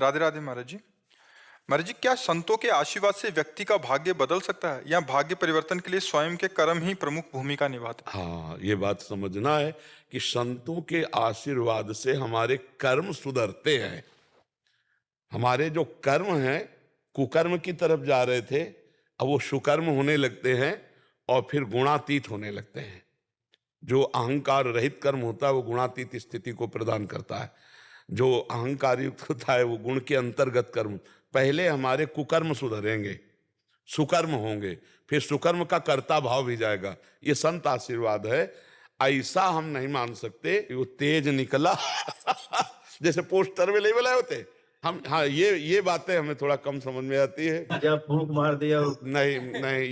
राधे राधे महाराज जी। महाराज जी, क्या संतों के आशीर्वाद से व्यक्ति का भाग्य बदल सकता है या भाग्य परिवर्तन के लिए स्वयं के कर्म ही प्रमुख भूमिका निभाते हाँ, ये बात समझना है कि संतों के आशीर्वाद से हमारे कर्म सुधरते हैं। हमारे जो कर्म हैं, कुकर्म की तरफ जा रहे थे, अब वो सुकर्म होने लगते हैं और फिर गुणातीत होने लगते हैं। जो अहंकार रहित कर्म होता है वो गुणातीत स्थिति को प्रदान करता है। जो अहंकार युक्त होता है वो गुण के अंतर्गत कर्म। पहले हमारे कुकर्म सुधरेंगे, सुकर्म होंगे, फिर सुकर्म का कर्ता भाव भी जाएगा। ये संत आशीर्वाद है। ऐसा हम नहीं मान सकते कि वो तेज निकला जैसे पोस्टर में नहीं बनाए होते हम। हाँ, ये बातें हमें थोड़ा कम समझ में आती है। जब फूंक मार दिया नहीं नहीं,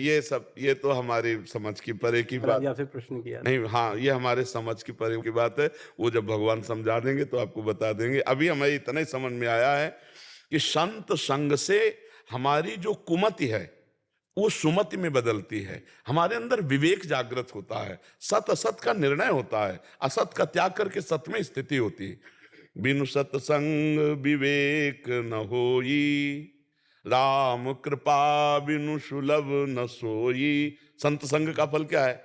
ये तो हमारी समझ की परे की बात। आपसे प्रश्न किया नहीं, हाँ, ये हमारे समझ की परे की बात है। वो जब भगवान समझा देंगे तो आपको बता देंगे। अभी हमें इतना ही समझ में आया है कि संत संग से हमारी जो कुमति है वो सुमति में बदलती है। हमारे अंदर विवेक जागृत होता है, सत असत का निर्णय होता है, असत का त्याग करके सत में स्थिति होती है। बिनु सत्संग विवेक न होई, राम कृपा बिनु सुलभ न सोई। संत संग का फल क्या है?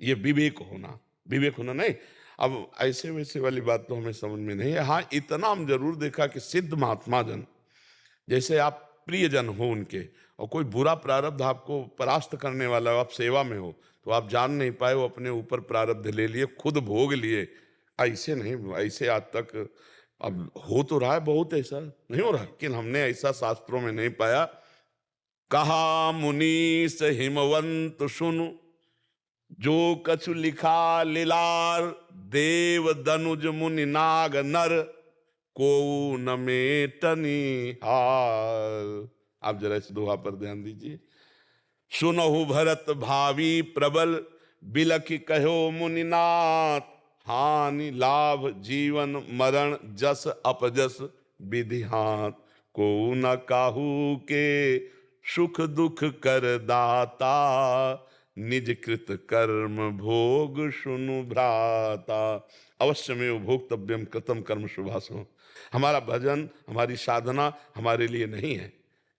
ये विवेक होना। विवेक होना नहीं। अब ऐसे वैसे वाली बात तो हमें समझ में नहीं है। हाँ, इतना हम जरूर देखा कि सिद्ध महात्मा जन, जैसे आप प्रियजन हो उनके, और कोई बुरा प्रारब्ध आपको परास्त करने वाला हो, आप सेवा में हो, तो आप जान नहीं पाए, वो अपने ऊपर प्रारब्ध ले लिए, खुद भोग लिए। ऐसे नहीं, ऐसे आज तक अब हो तो रहा है, बहुत ऐसा नहीं हो रहा, लेकिन हमने ऐसा शास्त्रों में नहीं पाया। कहा मुनीस हिमवंत सुनु, जो कछु लिखा लीलार, देव दनुज मुनि नाग नर, को न मेटनी हार। आप जरा इस दोहा पर ध्यान दीजिए। सुनहु भरत भावी प्रबल, बिलखि कहो मुनिनाथ, हानि लाभ जीवन मरण जस अपजस विधि हाथ, को न काहू के सुख दुख कर दाता, निज कृत कर्म भोग सुनु भ्राता। अवश्य में भोक्तव्यम कृतम कर्म शुभाशो। हमारा भजन, हमारी साधना हमारे लिए नहीं है,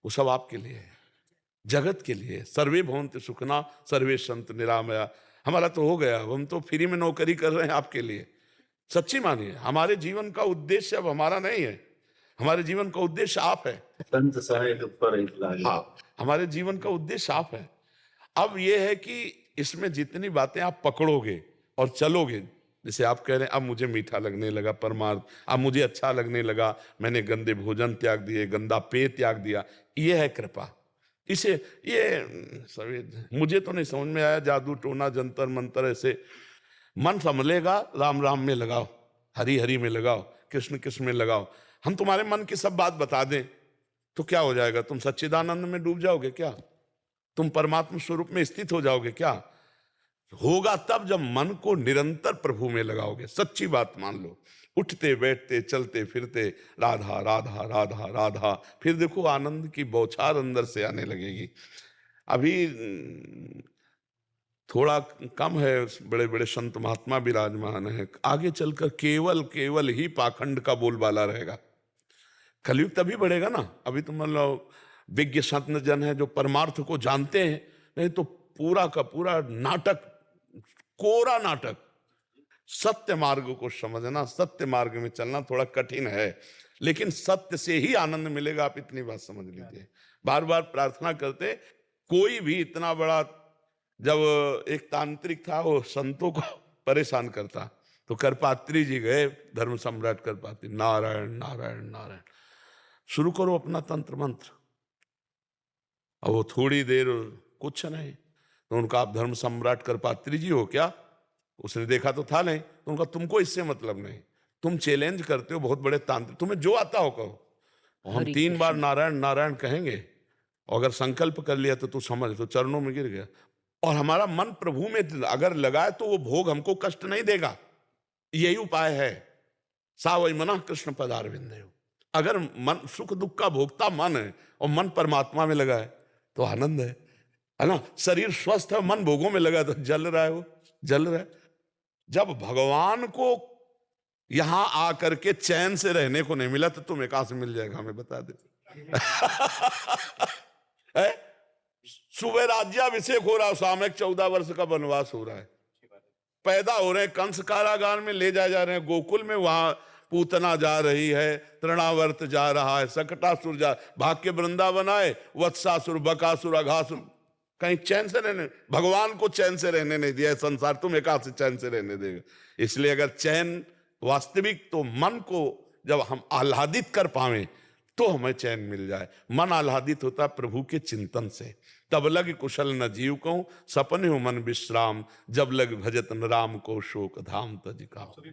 वो सब आपके लिए है, जगत के लिए। सर्वे भवन्ति सुखना सर्वे संत निरामया। हमारा तो हो गया, हम तो फ्री में नौकरी कर रहे हैं आपके लिए। सच्ची मानिए, हमारे जीवन का उद्देश्य अब हमारा नहीं है, हमारे जीवन का उद्देश्य आप है। संत सहायक पर इतलाज। हाँ, हमारे जीवन का उद्देश्य आप है। अब यह है कि इसमें जितनी बातें आप पकड़ोगे और चलोगे, जैसे आप कह रहे हैं अब मुझे मीठा लगने लगा परमार्थ, अब मुझे अच्छा लगने लगा, मैंने गंदे भोजन त्याग दिए, गंदा पेय त्याग दिया, ये है कृपा। इसे ये सभी मुझे तो नहीं समझ में आया। जादू टोना जंतर मंतर ऐसे मन संभलेगा, राम राम में लगाओ, हरि हरि में लगाओ, कृष्ण कृष्ण में लगाओ। हम तुम्हारे मन की सब बात बता दें तो क्या हो जाएगा? तुम सच्चिदानंद में डूब जाओगे क्या? तुम परमात्मा स्वरूप में स्थित हो जाओगे क्या? होगा तब जब मन को निरंतर प्रभु में लगाओगे। सच्ची बात मान लो, उठते बैठते चलते फिरते राधा राधा राधा राधा, फिर देखो आनंद की बौछार अंदर से आने लगेगी। अभी थोड़ा कम है, बड़े बड़े संत महात्मा विराजमान है, आगे चलकर केवल केवल ही पाखंड का बोलबाला रहेगा। कलयुग तभी बढ़ेगा ना। अभी तो मान लो विज्ञ संत जन है जो परमार्थ को जानते हैं, नहीं तो पूरा का पूरा नाटक, कोरा नाटक। सत्य मार्ग को समझना, सत्य मार्ग में चलना थोड़ा कठिन है, लेकिन सत्य से ही आनंद मिलेगा। आप इतनी बात समझ लीजिए। बार बार प्रार्थना करते, कोई भी इतना बड़ा, जब एक तांत्रिक था वो संतों को परेशान करता, तो करपात्री जी गए, धर्म सम्राट करपात्री, नारायण नारायण नारायण, शुरू करो अपना तंत्र मंत्र। और वो थोड़ी देर कुछ नहीं, तो उनका आप धर्म सम्राट करपात्री जी हो क्या? उसने देखा तो था नहीं। तो उनका तुमको इससे मतलब नहीं, तुम चैलेंज करते हो बहुत बड़े तांत्रिक, तुम्हें जो आता हो कहो। और हम 3 बार नारायण नारायण कहेंगे, और अगर संकल्प कर लिया तो तू समझ, तो चरणों में गिर गया। और हमारा मन प्रभु में अगर लगाए तो वो भोग हमको कष्ट नहीं देगा। यही उपाय है। सा वही मना कृष्ण पदारविंद। अगर मन सुख दुख का भोगता मन है और मन परमात्मा में लगा है तो आनंद है ना। शरीर स्वस्थ है, मन भोगों में लगा तो जल रहा है, वो जल रहा है। जब भगवान को यहां आकर के चैन से रहने को नहीं मिला तो तुम्हें कहां से मिल जाएगा, हमें बता दे। है? सुबह राज्याभिषेक हो रहा, सामयिक 14 वर्ष का वनवास हो रहा है, पैदा हो रहे हैं, कंस कारागार में ले जाए जा रहे हैं, गोकुल में वहां पूतना जा रही है, तृणावर्त जा रहा है, सकटासुर जा, भाग के वृंदावन आए, वत्सासुर, बकासुर, अघासुर, कहीं चैन से रहने, भगवान को चैन से रहने नहीं दिया संसार, तुम्हें कहां से चैन से रहने देगा। इसलिए अगर चैन वास्तविक, तो मन को जब हम आह्लादित कर पावे तो हमें चैन मिल जाए। मन आह्लादित होता प्रभु के चिंतन से। तब लग कुशल न जीव को, सपने हो मन विश्राम, जब लग भजत न राम को, शोक धाम तज काहू।